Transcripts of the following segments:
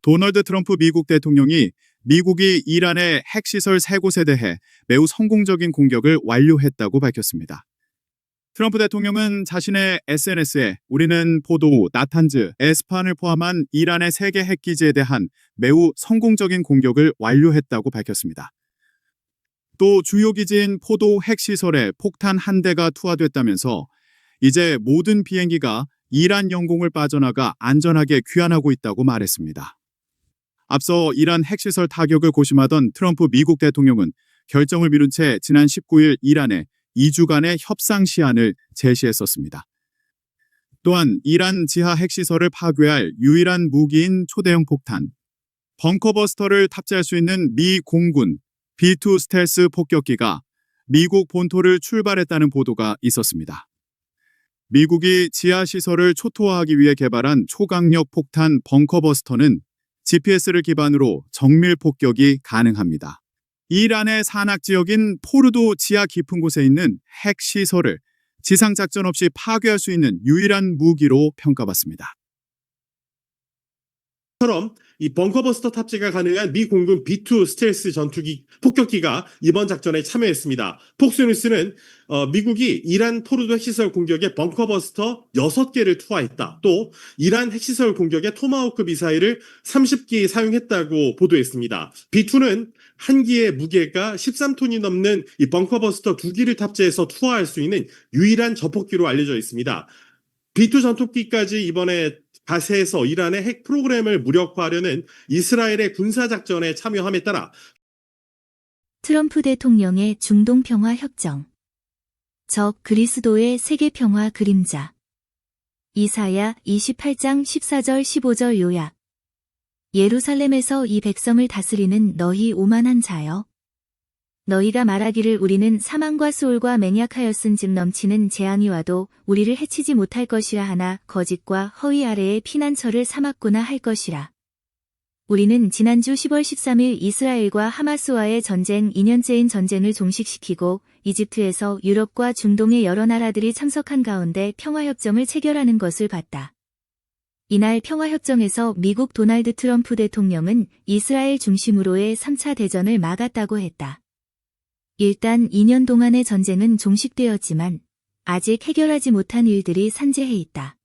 도널드 트럼프 미국 대통령이 미국이 이란의 핵시설 3곳에 대해 매우 성공적인 공격을 완료했다고 밝혔습니다. 트럼프 대통령은 자신의 SNS에 우리는 포도, 나탄즈, 에스파한을 포함한 이란의 3개 핵기지에 대한 매우 성공적인 공격을 완료했다고 밝혔습니다. 또 주요 기지인 포도 핵시설에 폭탄 1대가 투하됐다면서 이제 모든 비행기가 이란 영공을 빠져나가 안전하게 귀환하고 있다고 말했습니다. 앞서 이란 핵시설 타격을 고심하던 트럼프 미국 대통령은 결정을 미룬 채 지난 19일 이란에 2주간의 협상 시한을 제시했었습니다. 또한 이란 지하 핵시설을 파괴할 유일한 무기인 초대형 폭탄, 벙커버스터를 탑재할 수 있는 미 공군 B-2 스텔스 폭격기가 미국 본토를 출발했다는 보도가 있었습니다. 미국이 지하 시설을 초토화하기 위해 개발한 초강력 폭탄 벙커버스터는 GPS를 기반으로 정밀 폭격이 가능합니다. 이란의 산악 지역인 포르도 지하 깊은 곳에 있는 핵시설을 지상작전 없이 파괴할 수 있는 유일한 무기로 평가받습니다. 처럼 이 벙커버스터 탑재가 가능한 미 공군 B-2 스텔스 전투기 폭격기가 이번 작전에 참여했습니다. 폭스뉴스는 미국이 이란 포르도 핵시설 공격에 벙커버스터 6개를 투하했다. 또 이란 핵시설 공격에 토마호크 미사일을 30기 사용했다고 보도했습니다. B-2는 한 기의 무게가 13톤이 넘는 이 벙커버스터 2기를 탑재해서 투하할 수 있는 유일한 저폭기로 알려져 있습니다. B-2 전투기까지 이번에 가세해서 이란의 핵 프로그램을 무력화하려는 이스라엘의 군사작전에 참여함에 따라 트럼프 대통령의 중동 평화 협정. 적 그리스도의 세계 평화 그림자. 이사야 28장 14절 15절 요약. 예루살렘에서 이 백성을 다스리는 너희 오만한 자여. 너희가 말하기를 우리는 사망과 수올과 맹약하였은즉 넘치는 재앙이 와도 우리를 해치지 못할 것이라 하나 거짓과 허위 아래에 피난처를 삼았구나 할 것이라. 우리는 지난주 10월 13일 이스라엘과 하마스와의 전쟁 2년째인 전쟁을 종식시키고 이집트에서 유럽과 중동의 여러 나라들이 참석한 가운데 평화협정을 체결하는 것을 봤다. 이날 평화협정에서 미국 도널드 트럼프 대통령은 이스라엘 중심으로의 3차 대전을 막았다고 했다. 일단 2년 동안의 전쟁은 종식되었지만 아직 해결하지 못한 일들이 산재해 있다.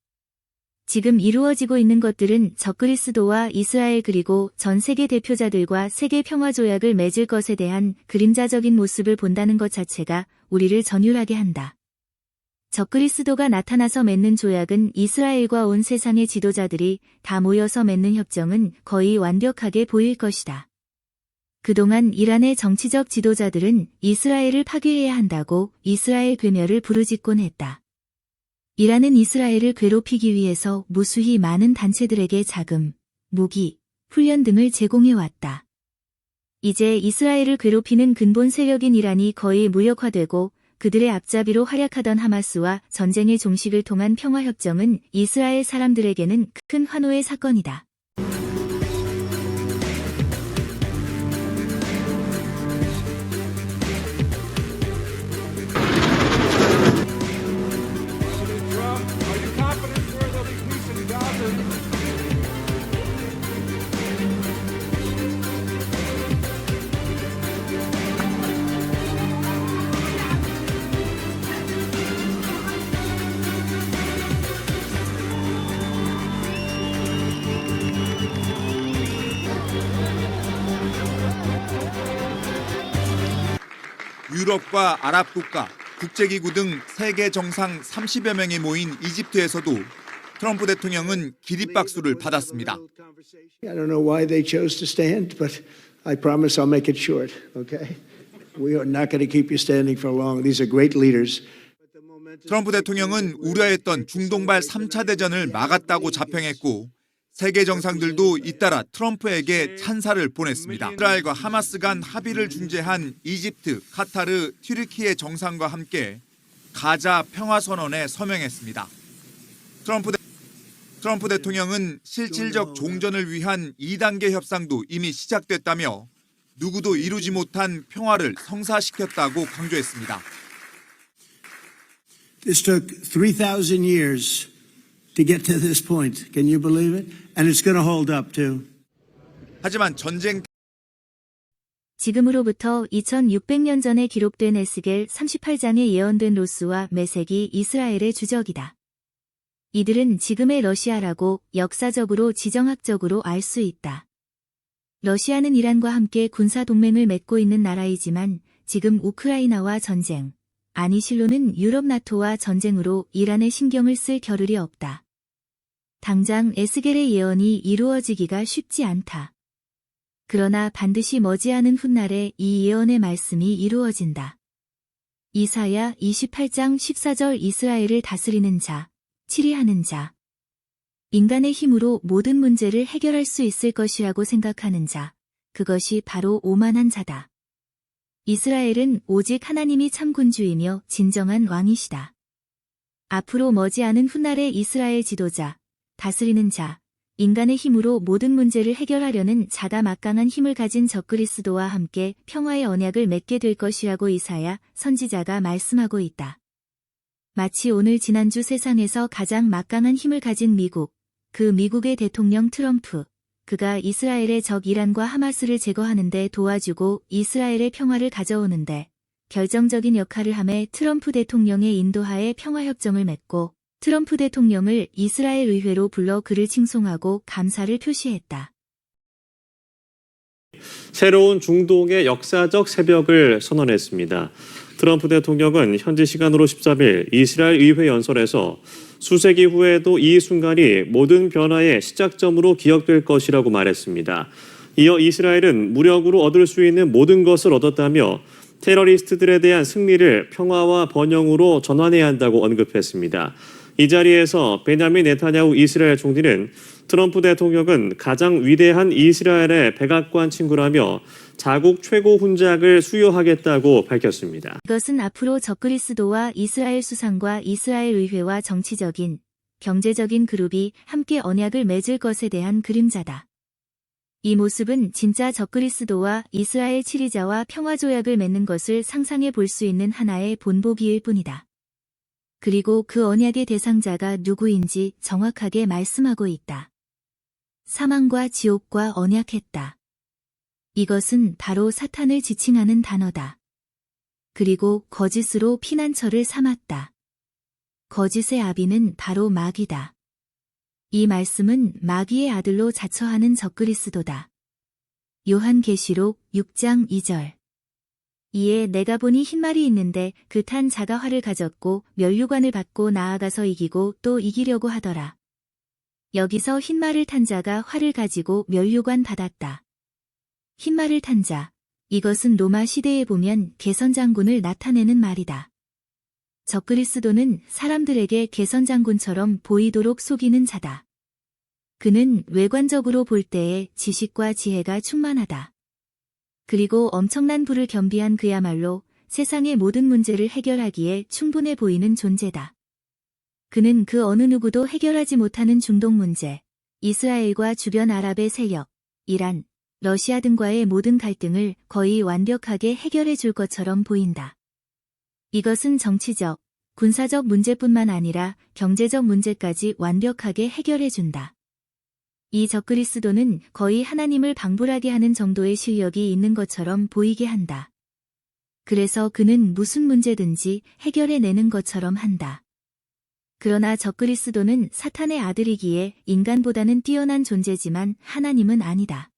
지금 이루어지고 있는 것들은 적그리스도와 이스라엘 그리고 전 세계 대표자들과 세계 평화조약을 맺을 것에 대한 그림자적인 모습을 본다는 것 자체가 우리를 전율하게 한다. 적그리스도가 나타나서 맺는 조약은 이스라엘과 온 세상의 지도자들이 다 모여서 맺는 협정은 거의 완벽하게 보일 것이다. 그동안 이란의 정치적 지도자들은 이스라엘을 파괴해야 한다고 이스라엘 괴멸을 부르짖곤 했다. 이란은 이스라엘을 괴롭히기 위해서 무수히 많은 단체들에게 자금, 무기, 훈련 등을 제공해왔다. 이제 이스라엘을 괴롭히는 근본 세력인 이란이 거의 무력화되고 그들의 앞잡이로 활약하던 하마스와 전쟁의 종식을 통한 평화협정은 이스라엘 사람들에게는 큰 환호의 사건이다. 유럽과 아랍 국가, 국제기구 등 세계 정상 30여 명이 모인 이집트에서도 트럼프 대통령은 기립박수를 받았습니다. I don't know why they chose to stand, but I promise I'll make it short, okay? We are not going to keep you standing for long. These are great leaders. 트럼프 대통령은 우려했던 중동발 3차 대전을 막았다고 자평했고 세계 정상들도 잇따라 트럼프에게 찬사를 보냈습니다. 이스라엘과 하마스 간 합의를 중재한 이집트, 카타르, 튀르키예 정상과 함께 가자 평화선언에 서명했습니다. 트럼프 대통령은 실질적 종전을 위한 2단계 협상도 이미 시작됐다며 누구도 이루지 못한 평화를 성사시켰다고 강조했습니다. This took 3,000 years to get to this point. Can you believe it? And it's going to hold up too. 하지만 전쟁 지금으로부터 2600년 전에 기록된 에스겔 38장에 예언된 로스와 메색이 이스라엘의 주적이다. 이들은 지금의 러시아라고 역사적으로 지정학적으로 알 수 있다. 러시아는 이란과 함께 군사동맹을 맺고 있는 나라이지만 지금 우크라이나와 전쟁, 아니 실로는 유럽 나토와 전쟁으로 이란에 신경을 쓸 겨를이 없다. 당장 에스겔의 예언이 이루어지기가 쉽지 않다. 그러나 반드시 머지않은 훗날에 이 예언의 말씀이 이루어진다. 이사야 28장 14절 이스라엘을 다스리는 자, 치리하는 자. 인간의 힘으로 모든 문제를 해결할 수 있을 것이라고 생각하는 자, 그것이 바로 오만한 자다. 이스라엘은 오직 하나님이 참 군주이며 진정한 왕이시다. 앞으로 머지않은 훗날의 이스라엘 지도자, 다스리는 자, 인간의 힘으로 모든 문제를 해결하려는 자가 막강한 힘을 가진 적그리스도와 함께 평화의 언약을 맺게 될 것이라고 이사야 선지자가 말씀하고 있다. 마치 오늘 지난주 세상에서 가장 막강한 힘을 가진 미국, 그 미국의 대통령 트럼프, 그가 이스라엘의 적 이란과 하마스를 제거하는 데 도와주고 이스라엘의 평화를 가져오는데 결정적인 역할을 하며 트럼프 대통령의 인도하에 평화협정을 맺고 트럼프 대통령을 이스라엘 의회로 불러 그를 칭송하고 감사를 표시했다. 새로운 중동의 역사적 새벽을 선언했습니다. 트럼프 대통령은 현지 시간으로 13일 이스라엘 의회 연설에서 수세기 후에도 이 순간이 모든 변화의 시작점으로 기억될 것이라고 말했습니다. 이어 이스라엘은 무력으로 얻을 수 있는 모든 것을 얻었다며 테러리스트들에 대한 승리를 평화와 번영으로 전환해야 한다고 언급했습니다. 이 자리에서 베냐민 네타냐후 이스라엘 총리는 트럼프 대통령은 가장 위대한 이스라엘의 백악관 친구라며 자국 최고 훈장을 수여하겠다고 밝혔습니다. 이것은 앞으로 적그리스도와 이스라엘 수상과 이스라엘 의회와 정치적인, 경제적인 그룹이 함께 언약을 맺을 것에 대한 그림자다. 이 모습은 진짜 적그리스도와 이스라엘 치리자와 평화조약을 맺는 것을 상상해 볼 수 있는 하나의 본보기일 뿐이다. 그리고 그 언약의 대상자가 누구인지 정확하게 말씀하고 있다. 사망과 지옥과 언약했다. 이것은 바로 사탄을 지칭하는 단어다. 그리고 거짓으로 피난처를 삼았다. 거짓의 아비는 바로 마귀다. 이 말씀은 마귀의 아들로 자처하는 적그리스도다. 요한계시록 6장 2절. 이에 내가 보니 흰말이 있는데 그 탄 자가 활을 가졌고 면류관을 받고 나아가서 이기고 또 이기려고 하더라. 여기서 흰말을 탄 자가 활을 가지고 면류관 받았다. 흰말을 탄 자, 이것은 로마 시대에 보면 개선장군을 나타내는 말이다. 적그리스도는 사람들에게 개선장군처럼 보이도록 속이는 자다. 그는 외관적으로 볼 때에 지식과 지혜가 충만하다. 그리고 엄청난 부를 겸비한 그야말로 세상의 모든 문제를 해결하기에 충분해 보이는 존재다. 그는 그 어느 누구도 해결하지 못하는 중동 문제, 이스라엘과 주변 아랍의 세력, 이란, 러시아 등과의 모든 갈등을 거의 완벽하게 해결해 줄 것처럼 보인다. 이것은 정치적, 군사적 문제뿐만 아니라 경제적 문제까지 완벽하게 해결해 준다. 이 적그리스도는 거의 하나님을 방불하게 하는 정도의 실력이 있는 것처럼 보이게 한다. 그래서 그는 무슨 문제든지 해결해내는 것처럼 한다. 그러나 적그리스도는 사탄의 아들이기에 인간보다는 뛰어난 존재지만 하나님은 아니다.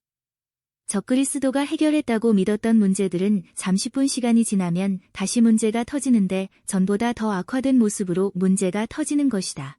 적그리스도가 해결했다고 믿었던 문제들은 잠시뿐 시간이 지나면 다시 문제가 터지는데 전보다 더 악화된 모습으로 문제가 터지는 것이다.